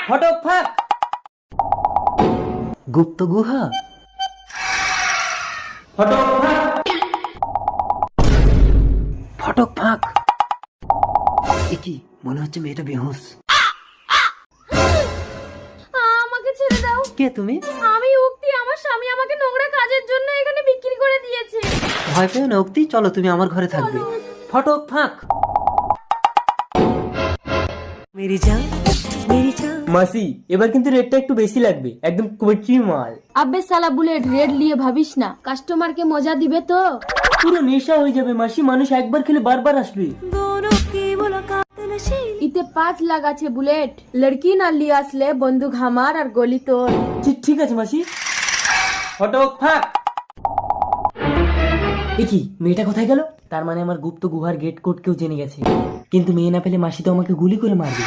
ফটক ফাঁক। গুপ্ত গুহা। ফটক ফাঁক। ফটক ফাঁক। এ কি মনে হচ্ছে মেয়েটা বেহুশ। আমাকে ছেড়ে দাও। কে তুমি? আমি উক্তি, আমার স্বামী আমাকে নোংরা কাজের জন্য এখানে বিক্রি করে দিয়েছে। ভয় পেও না উক্তি, চলো তুমি আমার ঘরে থাকবে। ফটক ফাঁক। মেরি জান, মেরি জান। মাসি এবার কিন্তু রেটটা একটু বেশি লাগবে, একদম কুচি মাল। আবে সালা বুলেট, রেড নিয়ে ভাবিস না, কাস্টমারকে মজা দিবে তো। পুরো নেশা হয়ে যাবে মাসি, মানুষ একবার খেলে বারবার আসবে। ইতে 5 লাখ আছে বুলেট, লড়কি না লিয়ে আসলে বন্দুক আমার আর গলি তোর। ঠিক আছে মাসি। ফটক ফাঁক। কি মেয়েটা কোথায় গেল? তার মানে আমার গুপ্ত গুহার গেট কোড কেউ জেনে গেছে, কিন্তু মেয়ে না পেলে মাসি তো আমাকে গুলি করে মারবে।